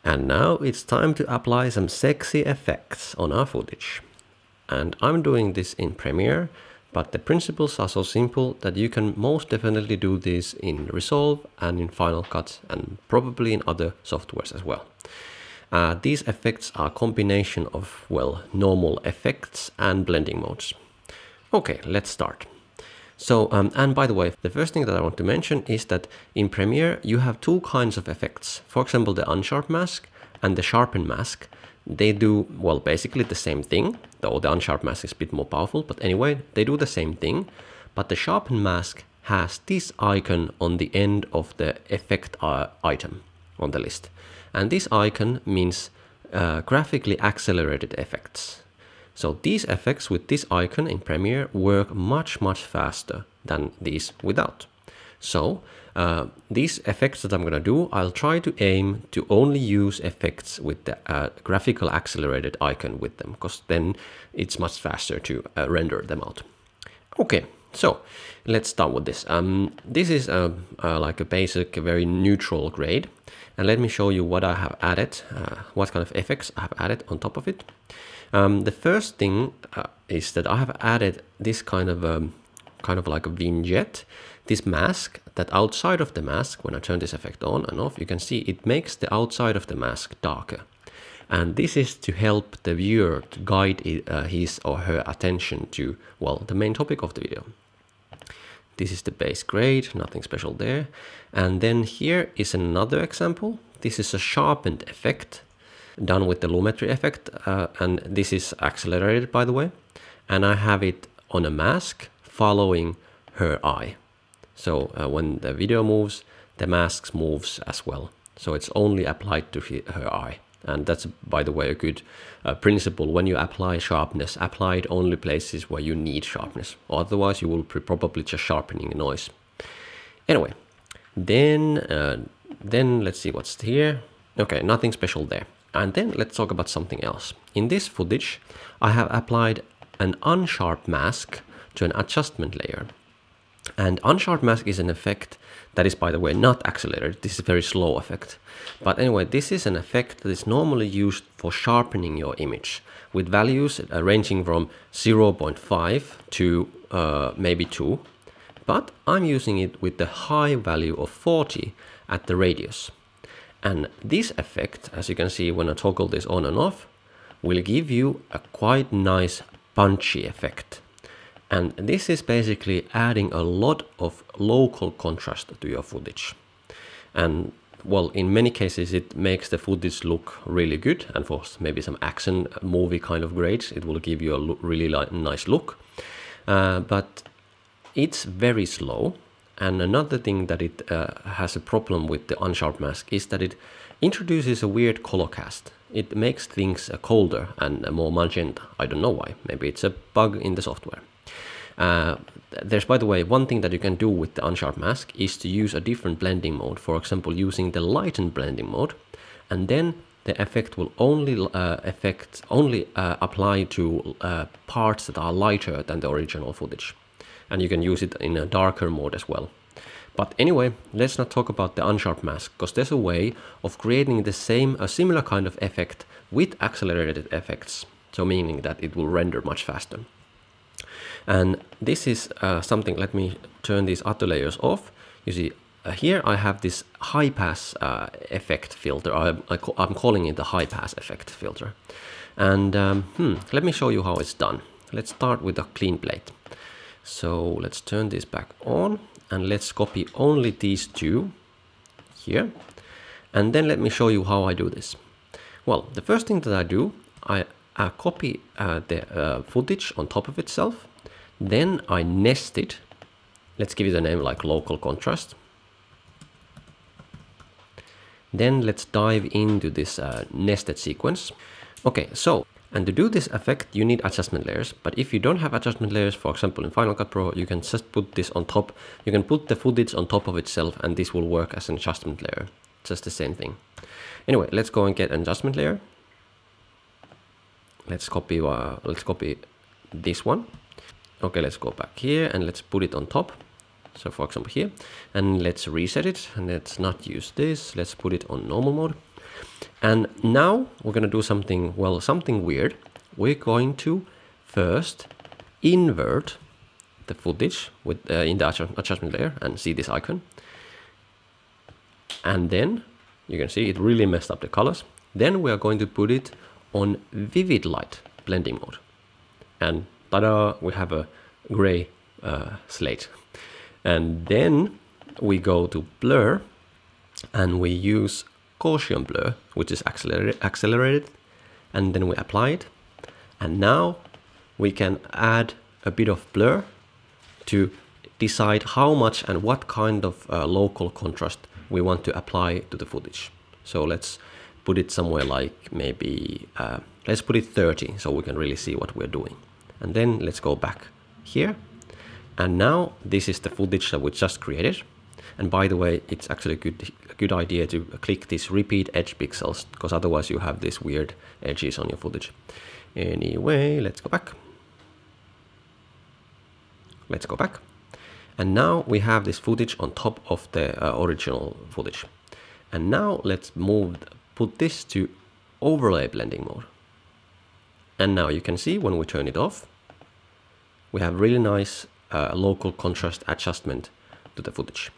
And now it's time to apply some sexy effects on our footage. And I'm doing this in Premiere, but the principles are so simple that you can most definitely do this in Resolve and in Final Cut and probably in other softwares as well. These effects are a combination of, well, normal effects and blending modes. Okay, let's start. So, and by the way, the first thing that I want to mention is that in Premiere you have two kinds of effects. For example, the unsharp mask and the sharpen mask. They do, well, basically the same thing, though the unsharp mask is a bit more powerful, but anyway, they do the same thing. But the sharpen mask has this icon on the end of the effect item on the list. And this icon means graphically accelerated effects. So these effects with this icon in Premiere work much faster than these without. So these effects that I'm going to do, I'll try to aim to only use effects with the graphical accelerated icon with them, because then it's much faster to render them out. Okay, so let's start with this. This is like a basic, very neutral grade. And let me show you what I have added, what kind of effects I have added on top of it. The first thing is that I have added this kind of like a vignette, this mask, that outside of the mask, when I turn this effect on and off, you can see it makes the outside of the mask darker. And this is to help the viewer to guide his or her attention to, well, the main topic of the video. This is the base grade, nothing special there. And then here is another example. This is a sharpened effect done with the Lumetri effect, and this is accelerated, by the way. And I have it on a mask following her eye. So when the video moves, the mask moves as well. So it's only applied to her eye. And that's, by the way, a good principle. When you apply sharpness, apply it only places where you need sharpness. Otherwise, you will be probably just sharpening noise. Anyway, then let's see what's here. Okay, nothing special there. And then let's talk about something else. In this footage, I have applied an unsharp mask to an adjustment layer. And unsharp mask is an effect that is, by the way, not accelerated. This is a very slow effect. But anyway, this is an effect that is normally used for sharpening your image with values ranging from 0.5 to maybe 2. But I'm using it with the high value of 40 at the radius. And this effect, as you can see when I toggle this on and off, will give you a quite nice punchy effect. And this is basically adding a lot of local contrast to your footage. And well, in many cases it makes the footage look really good, and for maybe some action movie kind of grades it will give you a really nice look. But it's very slow. And another thing that it has a problem with the unsharp mask is that it introduces a weird color cast. It makes things colder and more magenta. I don't know why. Maybe it's a bug in the software. There's, by the way, one thing that you can do with the unsharp mask is to use a different blending mode. For example, using the lighten blending mode, and then the effect will only apply to parts that are lighter than the original footage. And you can use it in a darker mode as well. But anyway, let's not talk about the unsharp mask, because there's a way of creating a similar kind of effect with accelerated effects. So meaning that it will render much faster. And this is something, let me turn these other layers off. You see, here I have this high pass effect filter. I'm calling it the high pass effect filter. And let me show you how it's done. Let's start with a clean plate. So let's turn this back on and let's copy only these two here. And then let me show you how I do this. Well, the first thing that I do, I copy the footage on top of itself. Then I nest it. Let's give it a name like local contrast. Then let's dive into this nested sequence. Okay, so, and to do this effect, you need adjustment layers. But if you don't have adjustment layers, for example, in Final Cut Pro, you can just put this on top. You can put the footage on top of itself, and this will work as an adjustment layer. Just the same thing. Anyway, let's go and get an adjustment layer. Let's copy this one. Okay, let's go back here and let's put it on top. So for example here, and let's reset it, and let's not use this. Let's put it on normal mode. And now we're going to do something, well, something weird. We're going to first invert the footage with in the adjustment layer and see this icon. And then you can see it really messed up the colors. Then we are going to put it on vivid light blending mode. And ta-da, we have a gray slate. And then we go to blur and we use Gaussian blur, which is accelerated, and then we apply it. And now we can add a bit of blur to decide how much and what kind of local contrast we want to apply to the footage. So let's put it somewhere like maybe, let's put it 30 so we can really see what we're doing. And then let's go back here. And now this is the footage that we just created. And by the way, it's actually a good idea to click these repeat edge pixels, because otherwise you have these weird edges on your footage. Anyway, let's go back. Let's go back. And now we have this footage on top of the original footage. And now let's put this to overlay blending mode. And now you can see when we turn it off, we have really nice local contrast adjustment to the footage.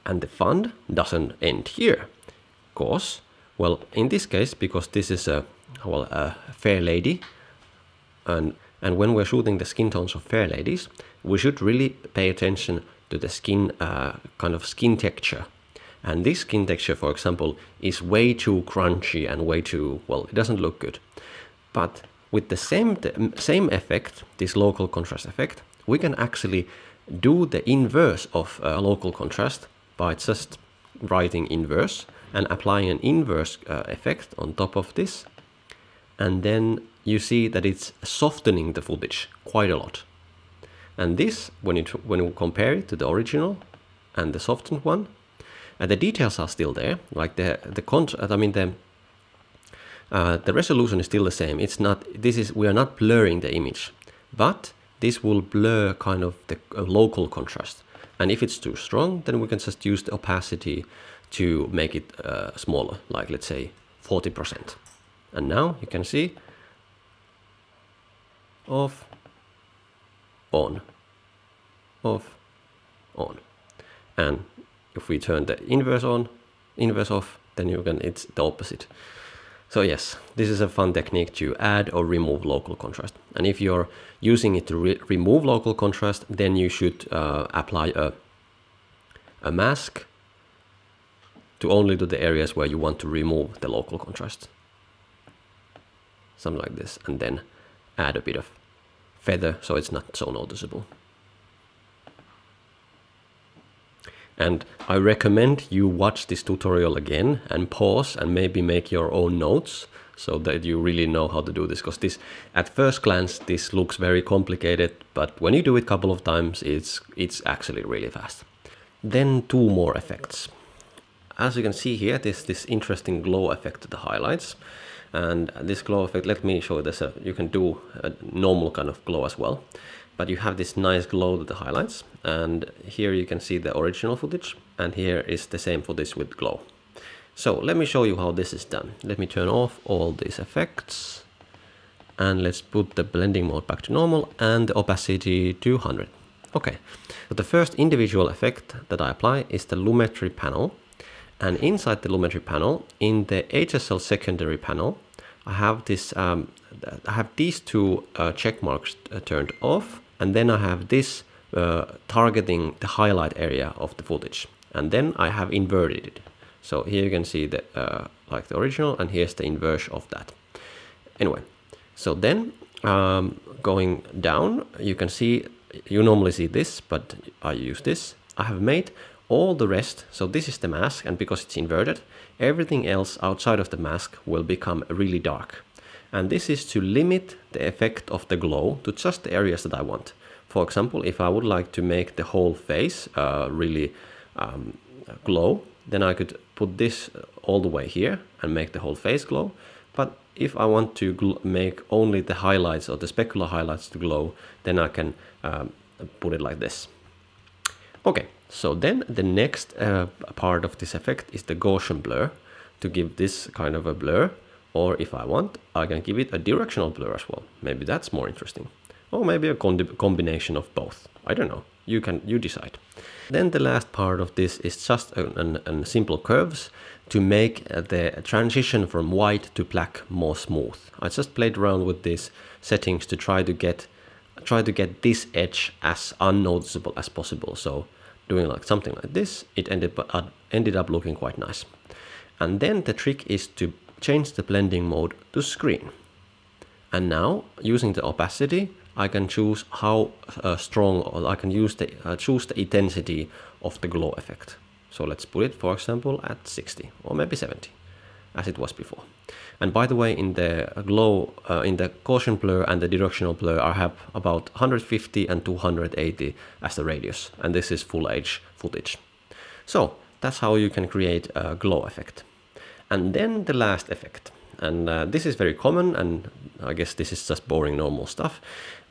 And the fun doesn't end here, because, well, in this case, because this is a fair lady, and when we're shooting the skin tones of fair ladies, we should really pay attention to the skin, kind of skin texture. And this skin texture, for example, is way too crunchy and way too, well, it doesn't look good. But with the same effect, this local contrast effect, we can actually do the inverse of local contrast by just writing inverse and applying an inverse effect on top of this. And then you see that it's softening the footage quite a lot. And this, when you compare it to the original and the softened one, the details are still there. Like the resolution is still the same. It's not. We are not blurring the image, but this will blur kind of the local contrast. And if it's too strong, then we can just use the opacity to make it smaller, like let's say 40%. And now you can see off, on, off, on. And if we turn the inverse on, inverse off, then it's the opposite. So yes, this is a fun technique to add or remove local contrast. And if you're using it to remove local contrast, then you should apply a mask to only do the areas where you want to remove the local contrast. Something like this, and then add a bit of feather so it's not so noticeable. And I recommend you watch this tutorial again and pause and maybe make your own notes so that you really know how to do this, because this, at first glance, this looks very complicated, but when you do it a couple of times, it's actually really fast. Then two more effects. As you can see here, there's this interesting glow effect to the highlights. And this glow effect, let me show you this. You can do a normal kind of glow as well. But you have this nice glow to the highlights. And here you can see the original footage. And here is the same footage with glow. So let me show you how this is done. Let me turn off all these effects. And let's put the blending mode back to normal and the opacity to 100. Okay, so the first individual effect that I apply is the lumetri panel. And inside the lumetri panel, in the HSL secondary panel, I have this. I have these two check marks turned off, and then I have this targeting the highlight area of the footage, and then I have inverted it. So here you can see the like the original, and here's the inverse of that. Anyway, so then going down, you can see, you normally see this, but I use this. I have made all the rest, so this is the mask, and because it's inverted, everything else outside of the mask will become really dark. And this is to limit the effect of the glow to just the areas that I want. For example, if I would like to make the whole face really glow, then I could put this all the way here and make the whole face glow. But if I want to make only the highlights or the specular highlights to glow, then I can put it like this. Okay, so then the next part of this effect is the Gaussian blur to give this kind of a blur, or if I want, I can give it a directional blur as well. Maybe that's more interesting. Or maybe a combination of both. I don't know. You decide. Then the last part of this is just a simple curves to make the transition from white to black more smooth. I just played around with these settings to try to get this edge as unnoticeable as possible. So doing like something like this, it ended up looking quite nice. And then the trick is to change the blending mode to screen. And now using the opacity, I can choose how strong, or I can use choose the intensity of the glow effect. So let's put it, for example, at 60 or maybe 70, as it was before. And by the way, in the glow, in the Gaussian blur and the directional blur, I have about 150 and 280 as the radius, and this is full HD footage. So that's how you can create a glow effect. And then the last effect, and this is very common, and I guess this is just boring normal stuff.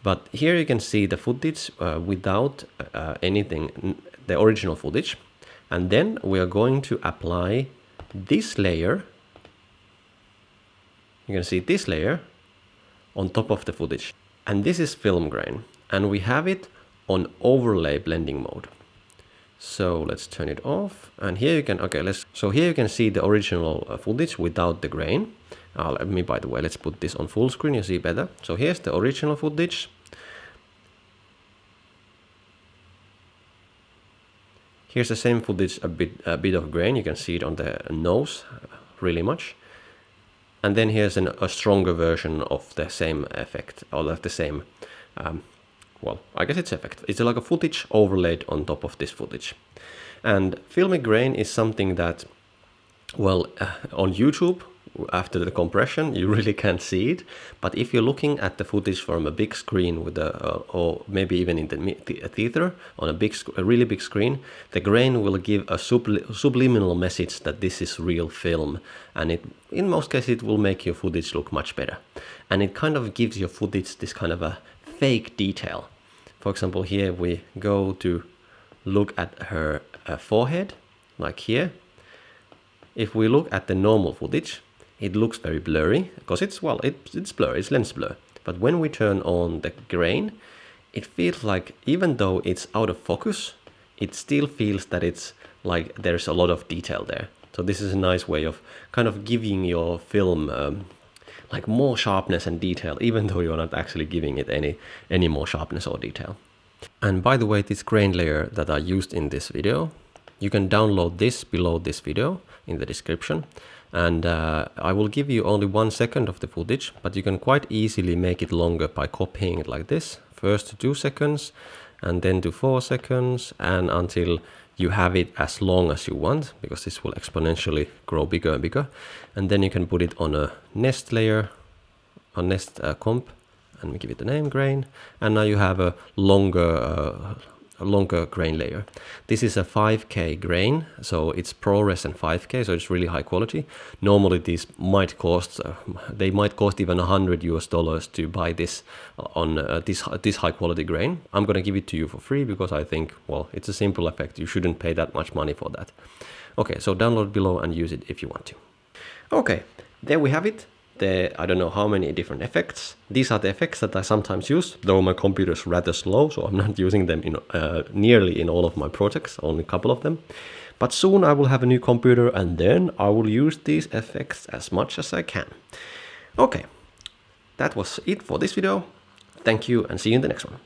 But here you can see the footage without anything, the original footage. And then we are going to apply this layer. You can see this layer on top of the footage. And this is film grain. And we have it on overlay blending mode. So let's turn it off. And here you can, so here you can see the original footage without the grain. By the way, let's put this on full screen, you see better. So here's the original footage. Here's the same footage, a bit of grain. You can see it on the nose really much. And then here's a stronger version of the same effect, or the same, well, I guess it's effect. It's like a footage overlaid on top of this footage. And filmic grain is something that, well, on YouTube, after the compression, you really can't see it. But if you're looking at the footage from a big screen with or maybe even in the theater on a really big screen, the grain will give a subliminal message that this is real film, and in most cases it will make your footage look much better. And it kind of gives your footage this kind of a fake detail. For example, here we go to look at her forehead, like here. If we look at the normal footage, it looks very blurry because it's blurry, it's lens blur. But when we turn on the grain, it feels like, even though it's out of focus, it still feels that it's like there's a lot of detail there. So this is a nice way of kind of giving your film like more sharpness and detail, even though you're not actually giving it any more sharpness or detail. And by the way, this grain layer that I used in this video, you can download this below this video in the description. And I will give you only 1 second of the footage, but you can quite easily make it longer by copying it like this. First to 2 seconds, and then to 4 seconds, and until you have it as long as you want, because this will exponentially grow bigger and bigger. And then you can put it on a nest layer, a nest comp, and we give it a name, grain. And now you have a longer grain layer. This is a 5K grain, so it's ProRes and 5K, so it's really high quality. Normally these might cost, they might cost even $100 to buy this on this high quality grain. I'm gonna give it to you for free because I think, well, it's a simple effect. You shouldn't pay that much money for that. Okay, so download it below and use it if you want to. Okay, there we have it. I don't know how many different effects. These are the effects that I sometimes use, though my computer is rather slow, so I'm not using them nearly in all of my projects, only a couple of them. But soon I will have a new computer, and then I will use these effects as much as I can. Okay, that was it for this video. Thank you, and see you in the next one.